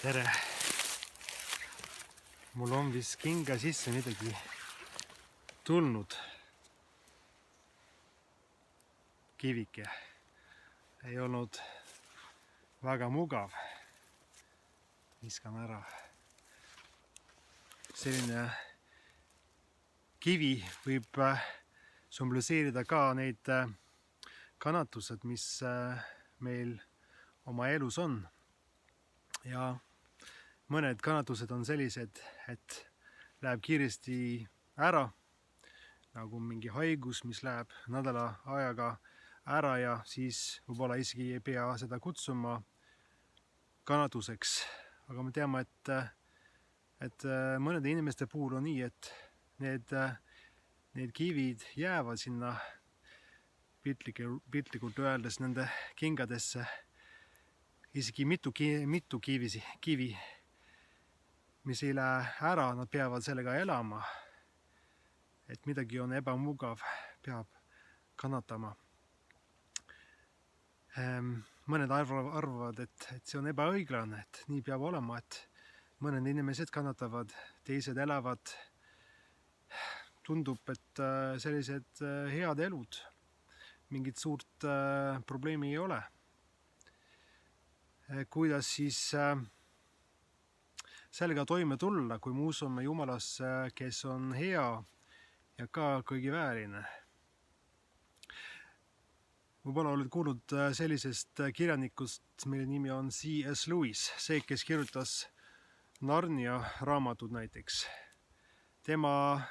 Tere! Mul on vist kinga sisse midagi tulnud. Kivike. Ei olnud väga mugav. Viskan ära. Selline kivi võib sümboliseerida ka neid kannatused, mis meil oma elus on. Ja mõned kannatused on sellised, et läheb kiiresti ära, nagu mingi haigus, mis läheb nädala ajaga ära ja siis võib-olla isegi ei pea seda kutsuma kannatuseks. Aga me teame, et mõnede inimeste puhul on nii, et need kivid jäävad sinna piltlikult öeldes nende kingadesse. Isegi mitu kivi, mis ei lähe ära, nad peavad sellega elama. Et midagi on ebamugav, peab kannatama. Mõned arvavad, et see on ebaõiglane, et nii peab olema, et mõned inimesed kannatavad, teised elavad. Tundub, et sellised head elud, mingit suurt probleemi ei ole. Kuidas siis sellega toime tulla, kui me usume Jumalasse, kes on hea ja ka kõigi vääriline? Võib-olla oled kuulnud sellisest kirjanikust, mille nimi on C.S. Lewis, see, kes kirjutas Narnia raamatud näiteks. Tema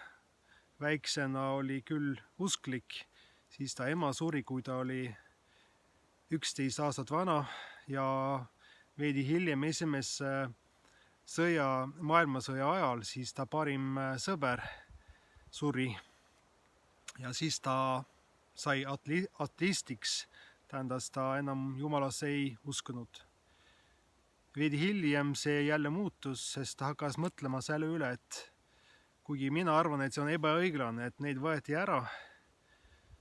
väiksena oli küll usklik, siis ta ema suri, kui ta oli 11 aastat vana ja veidi hiljem esimese maailmasõja ajal, siis ta parim sõber suri ja siis ta sai ateistiks, tähendas ta enam Jumalasse ei uskunud. Veidi hiljem see jälle muutus, sest ta hakkas mõtlema selle üle, et kuigi mina arvan, et see on ebaõiglane, et neid võeti ära,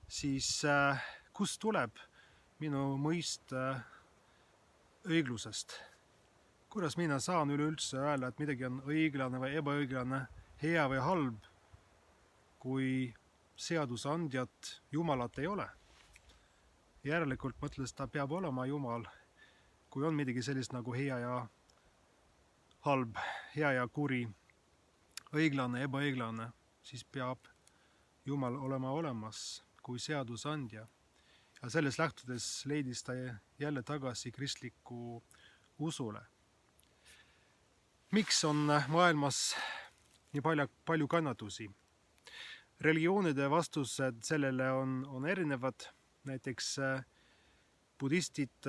siis kust tuleb minu mõist õiglusest? Kuidas mina saan üleüldse öelda, et midagi on õiglane või ebaõiglane, hea või halb, kui seadusandjat Jumalat ei ole? Järelikult mõtles, ta peab olema Jumal, kui on midagi sellist nagu hea ja halb, hea ja kuri, õiglane, ebaõiglane, siis peab Jumal olema olemas kui seadusandja. Ja sellest lähtudes leidis ta jälle tagasi kristliku usule. Miks on maailmas nii palju kannatusi? Religioonide vastused sellele on erinevad. Näiteks budistid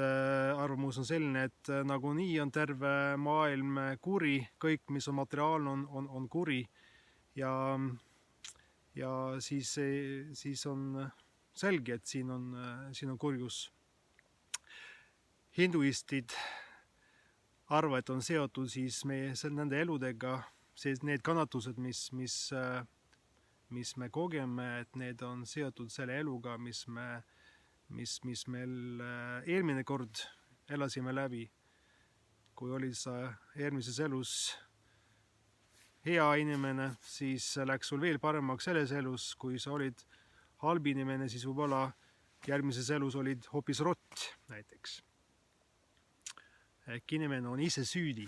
arvamus on selline, et nagunii on terve maailm kuri, kõik, mis on materiaalne, on kuri. Ja siis on selge, et siin on kurjus. Hinduistid arvavad, et on seotud siis nende eludega, need kannatused, mis me kogeme, et need on seotud selle eluga, mis meil eelmine kord elasime läbi. Kui oli sa eelmises elus hea inimene, siis läks sul veel paremaks selles elus, kui sa olid halb inimene, siis võib-olla järgmises elus olid hoopis rott näiteks. Ehk inimene on ise süüdi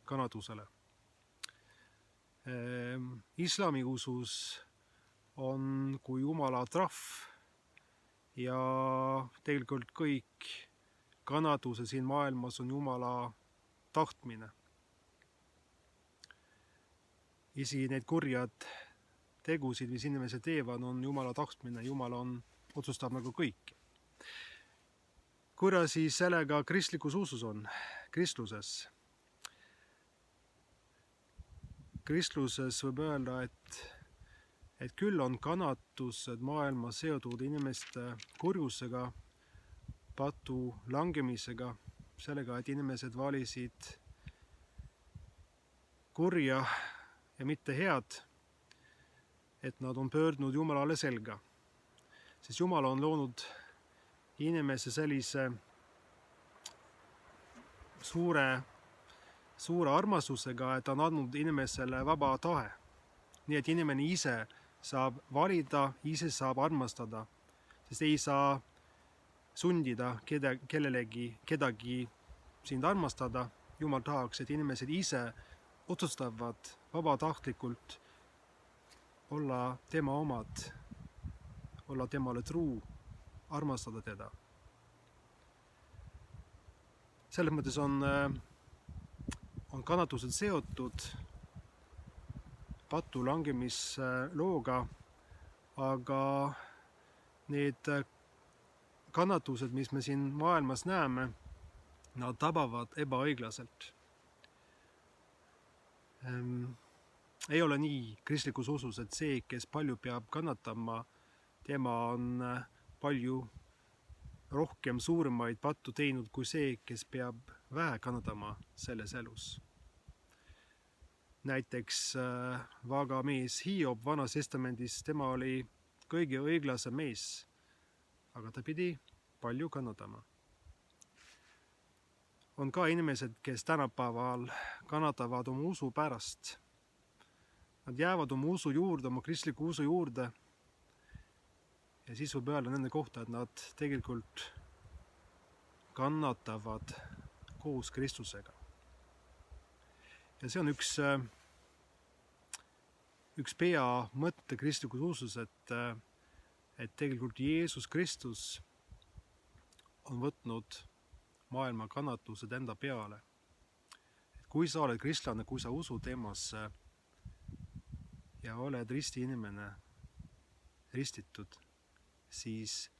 kannatusele. Islami usus on kui Jumala trahv ja tegelikult kõik kannatuse siin maailmas on Jumala tahtmine. Isegi need kurjad tegusid, mis inimesed teevad, on Jumala tahtmine. Jumal otsustab nagu kõik. Kuidas siis sellega kristlikus usus on? Kristluses võib öelda, et küll on kannatused maailmas seotud inimeste kurjusega, patu langemisega, sellega, et inimesed valisid kurja ja mitte head, et nad on pöördunud Jumalale selga. Sest Jumal on loonud inimese sellise suure suure armastusega, et ta on andnud inimesele vaba tahe. Nii et inimene ise saab valida, ise saab armastada, sest ei saa sundida kedagi sind armastada. Jumal tahaks, et inimesed ise otsustavad vabatahtlikult olla tema omad, olla temale truu, armastada teda. Selles mõttes on kannatused seotud patu langemislooga, aga need kannatused, mis me siin maailmas näeme, nad tabavad ebaõiglaselt. Ei ole nii kristlikus usus, et see, kes palju peab kannatama, tema on palju rohkem suuremaid pattu teinud kui see, kes peab vähe kannatama selles elus. Näiteks vaga mees Hiob Vanas Testamendis, tema oli kõige õiglasem mees, aga ta pidi palju kannatama. On ka inimesed, kes tänapäeval kannatavad oma usu pärast. Nad jäävad oma usu juurde, oma kristliku usu juurde. Ja siis võib öelda nende kohta, et nad tegelikult kannatavad koos Kristusega. Ja see on üks peamõtte kristlikus usus, et tegelikult Jeesus Kristus on võtnud maailma kannatused enda peale. Et kui sa oled kristlane, kui sa usud temasse ja oled risti inimene, ristitud, siis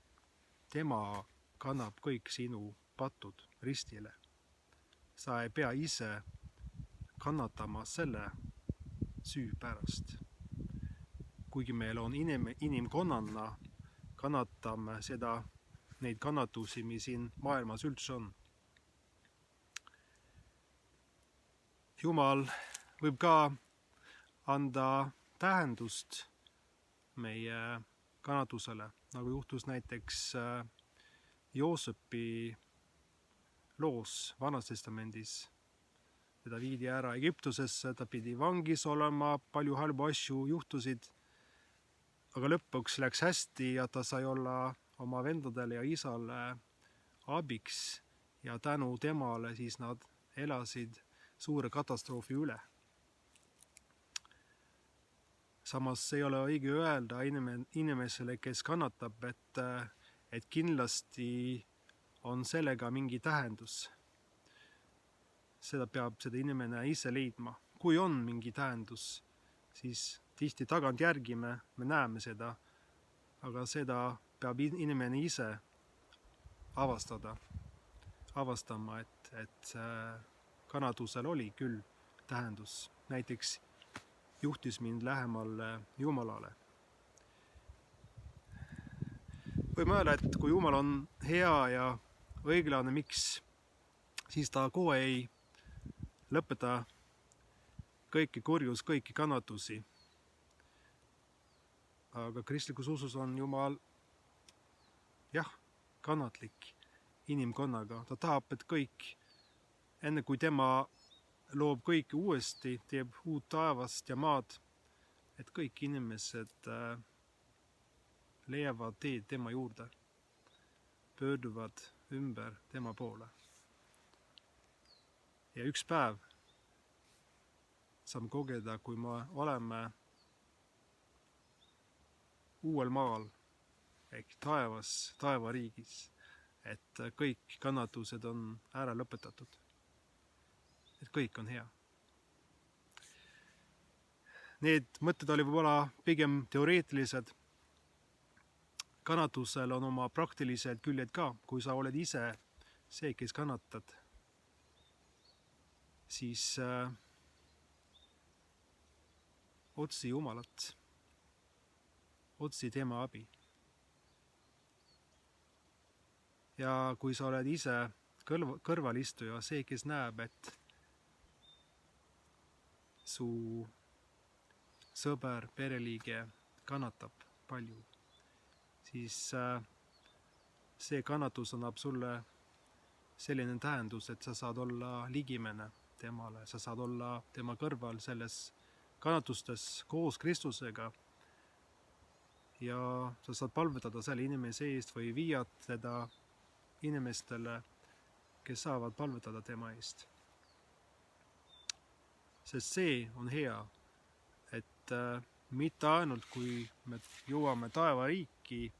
tema kannab kõik sinu patud ristile. Sa ei pea ise kannatama selle süü pärast. Kuigi meil on inimkonnana, kannatame neid kannatusi, mis siin maailmas üldse on. Jumal võib ka anda tähendust meie kannatusele, nagu juhtus näiteks Joosepi loos Vanas Testamendis. Teda viidi ära Egiptusesse, ta pidi vangis olema, palju halbu asju juhtusid, aga lõpuks läks hästi ja ta sai olla oma vendadele ja isale abiks ja tänu temale siis nad elasid suure katastroofi üle. Samas ei ole õige öelda inimesele, kes kannatab, et kindlasti on sellega mingi tähendus. Seda peab seda inimene ise leidma. Kui on mingi tähendus, siis tihti tagantjärgi me näeme seda, aga seda peab inimene ise avastama, et kannatusel oli küll tähendus. Näiteks juhtis mind lähemale Jumalale. Võime öelda, et kui Jumal on hea ja õiglane, miks siis ta kohe ei lõpeta kõiki kurjus, kõiki kannatusi. Aga kristlikus usus on Jumal kannatlik inimkonnaga. Ta tahab, et kõik, enne kui tema loob kõiki uuesti, teeb uut taevast ja maad, et kõik inimesed leiavad teed tema juurde, pöörduvad ümber tema poole. Ja üks päev saame kogeda, kui me oleme uuel maal ehk taevariigis, et kõik kannatused on ära lõpetatud. Et kõik on hea. Need mõtted oli võib-olla pigem teoreetilised. Kannatusel on oma praktilised küljed ka. Kui sa oled ise see, kes kannatad, siis otsi Jumalat, otsi tema abi. Ja kui sa oled ise kõrvalistuja, see, kes näeb, et su sõber, pereliige kannatab palju, siis see kannatus annab sulle selline tähendus, et sa saad olla ligimene temale, sa saad olla tema kõrval selles kannatustes koos Kristusega ja sa saad palvetada selle inimese eest või viia teda inimestele, kes saavad palvetada tema eest. Sest see on hea, et mitte ainult kui me jõuame taevariiki,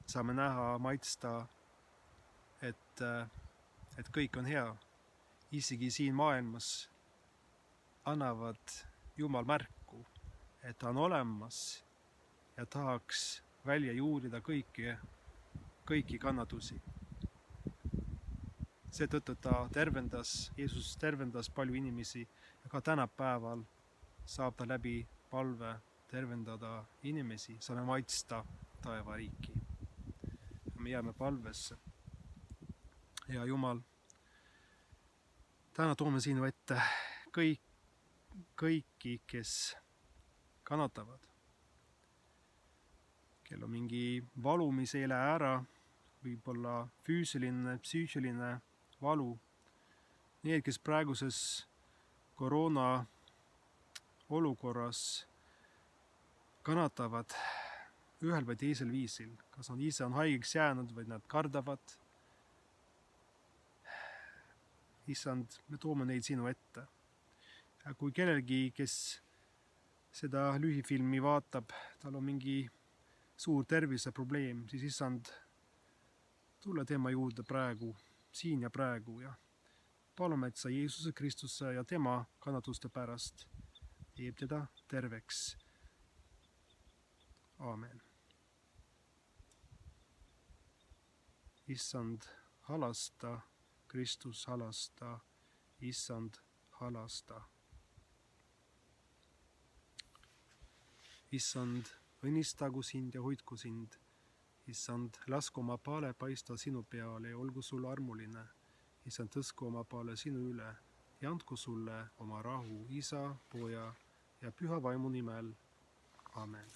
saame näha, maitsta, et kõik on hea. Isegi siin maailmas annavad Jumal märku, et ta on olemas ja tahaks välja juurida kõiki kannatusi. Seetõttu Jeesus tervendas palju inimesi ja ka tänapäeval saab ta läbi palve tervendada inimesi, saame maitsta taevariiki. Me jääme palvesse. Hea Jumal, täna toome sinu ette kõiki, kes kannatavad. Kel on mingi valu, mis ei lähe ära, võib-olla füüsiline, psüühiline valu. Need, kes praeguses koroona olukorras kannatavad ühel või teisel viisil. Kas nad ise on haigeks jäänud või nad kardavad. Issand, me toome neid sinu ette. Ja kui kellelgi, kes seda lühifilmi vaatab, tal on mingi suur terviseprobleem, siis issand, tule tema juurde praegu, siin ja praegu ja palume, et sa Jeesuse Kristuse ja tema kannatuste pärast teeb teda terveks. Aamen. Issand, halasta, Kristus halasta, issand halasta. Issand, õnnistagu sind ja hoidku sind. Issand, lasku oma paale paista sinu peale ja olgu sulle armuline. Issand, tõsku oma paale sinu üle ja andku sulle oma rahu Isa, Poja ja Püha Vaimu nimel. Amen.